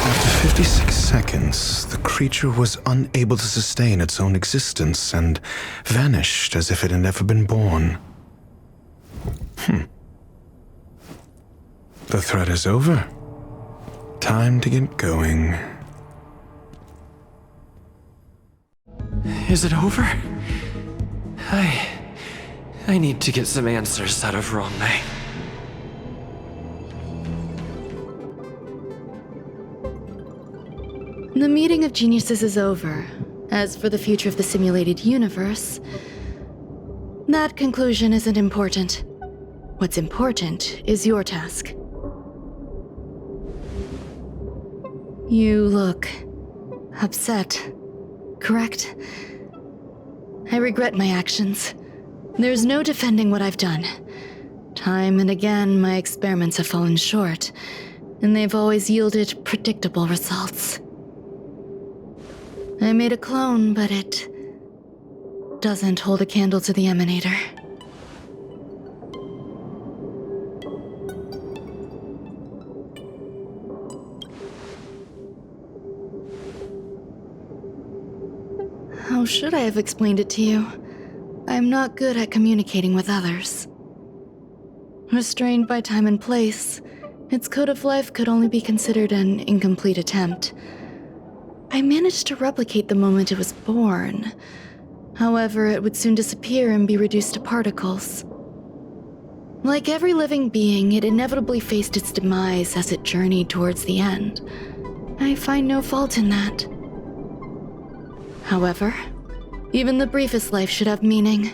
After 56 seconds, the creature was unable to sustain its own existence and vanished as if it had never been born. The threat is over. Time to get going. Is it over? I need to get some answers out of Ruan Mei. The meeting of geniuses is over. As for the future of the simulated universe, that conclusion isn't important. What's important is your task. You look upset, correct? I regret my actions. There's no defending what I've done. Time and again, my experiments have fallen short, and they've always yielded predictable results. I made a clone, but it doesn't hold a candle to the emanator. How should I have explained it to you? I'm not good at communicating with others. Restrained by time and place, its code of life could only be considered an incomplete attempt. I managed to replicate the moment it was born. However, it would soon disappear and be reduced to particles. Like every living being, it inevitably faced its demise as it journeyed towards the end. I find no fault in that. However, even the briefest life should have meaning.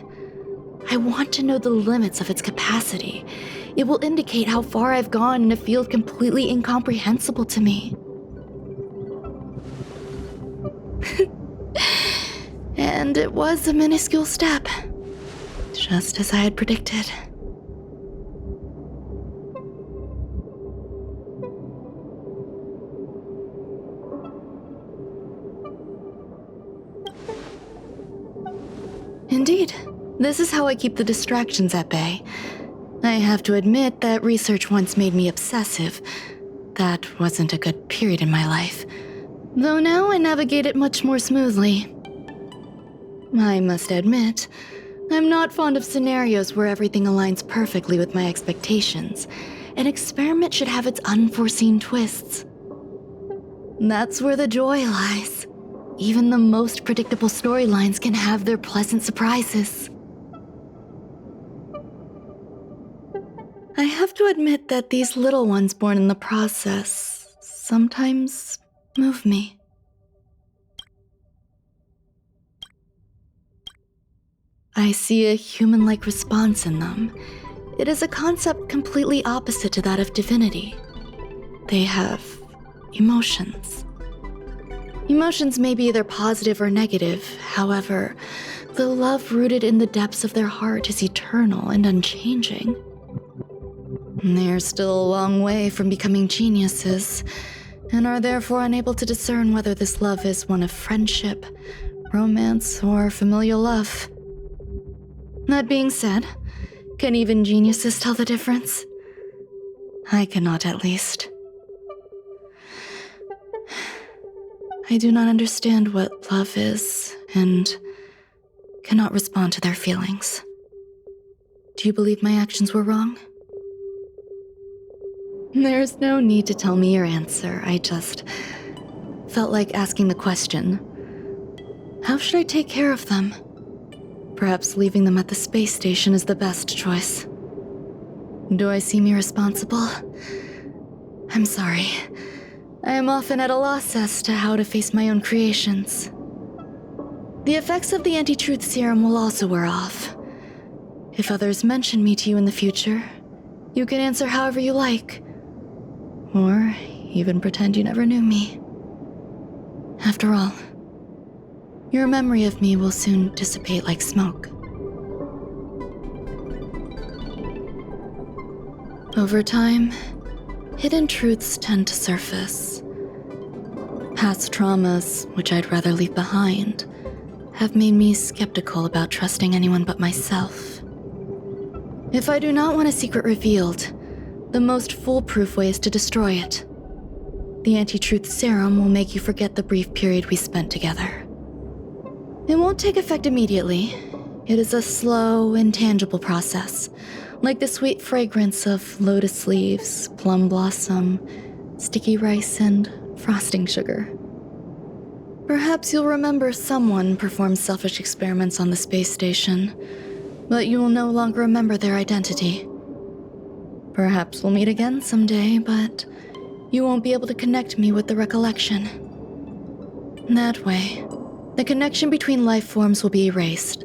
I want to know the limits of its capacity. It will indicate how far I've gone in a field completely incomprehensible to me. And it was a minuscule step, just as I had predicted. Indeed, this is how I keep the distractions at bay. I have to admit that research once made me obsessive. That wasn't a good period in my life, though now I navigate it much more smoothly. I must admit, I'm not fond of scenarios where everything aligns perfectly with my expectations. An experiment should have its unforeseen twists. That's where the joy lies. Even the most predictable storylines can have their pleasant surprises. I have to admit that these little ones born in the process sometimes move me. I see a human-like response in them. It is a concept completely opposite to that of divinity. They have emotions. Emotions may be either positive or negative. However, the love rooted in the depths of their heart is eternal and unchanging. They're still a long way from becoming geniuses, and are therefore unable to discern whether this love is one of friendship, romance, or familial love. That being said, can even geniuses tell the difference? I cannot, at least. I do not understand what love is, and cannot respond to their feelings. Do you believe my actions were wrong? There's no need to tell me your answer. I just felt like asking the question. How should I take care of them? Perhaps leaving them at the space station is the best choice. Do I seem irresponsible? I'm sorry. I am often at a loss as to how to face my own creations. The effects of the anti-truth serum will also wear off. If others mention me to you in the future, you can answer however you like. Or even pretend you never knew me. After all, your memory of me will soon dissipate like smoke. Over time, hidden truths tend to surface. Past traumas, which I'd rather leave behind, have made me skeptical about trusting anyone but myself. If I do not want a secret revealed, the most foolproof way is to destroy it. The anti-truth serum will make you forget the brief period we spent together. It won't take effect immediately. It is a slow, intangible process, like the sweet fragrance of lotus leaves, plum blossom, sticky rice, and frosting sugar. Perhaps you'll remember someone performed selfish experiments on the space station, but you will no longer remember their identity. Perhaps we'll meet again someday, but you won't be able to connect me with the recollection. That way, the connection between life forms will be erased.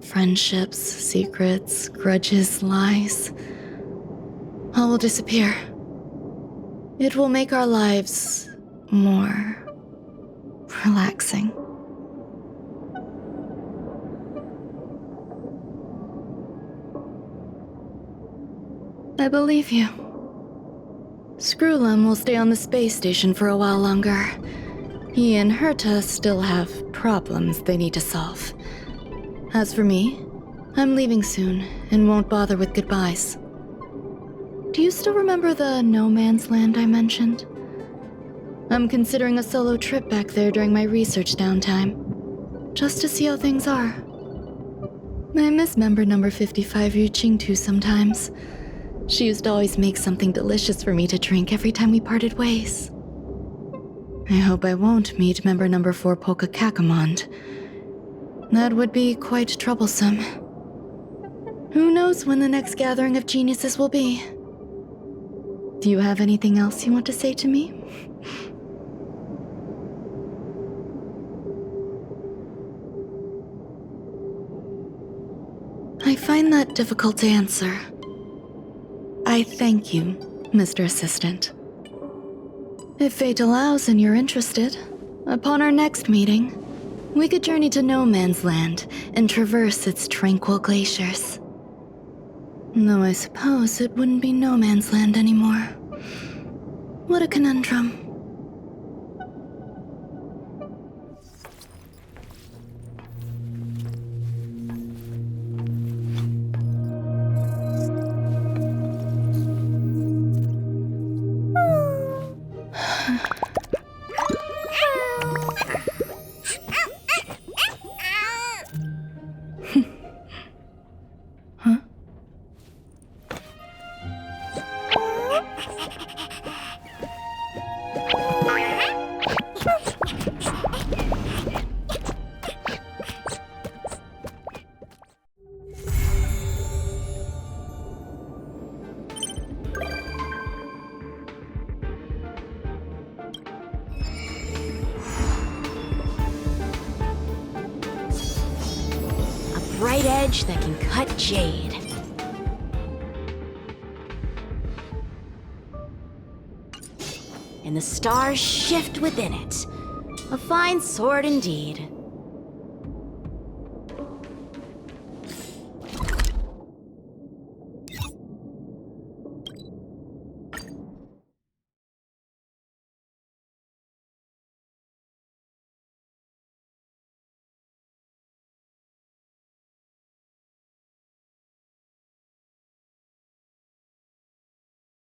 Friendships, secrets, grudges, lies, all will disappear. It will make our lives more relaxing. I believe you. Screwlum will stay on the space station for a while longer. He and Herta still have problems they need to solve. As for me, I'm leaving soon and won't bother with goodbyes. Do you still remember the no man's land I mentioned? I'm considering a solo trip back there during my research downtime, just to see how things are. I miss member number 55 reaching too sometimes. She used to always make something delicious for me to drink every time we parted ways. I hope I won't meet member number 4 Polka Kakamond. That would be quite troublesome. Who knows when the next gathering of geniuses will be? Do you have anything else you want to say to me? I find that difficult to answer. I thank you, Mr. Assistant. If fate allows and you're interested, upon our next meeting, we could journey to No Man's Land and traverse its tranquil glaciers. Though I suppose it wouldn't be No Man's Land anymore. What a conundrum. bright edge that can cut jade. And the stars shift within it. A fine sword indeed.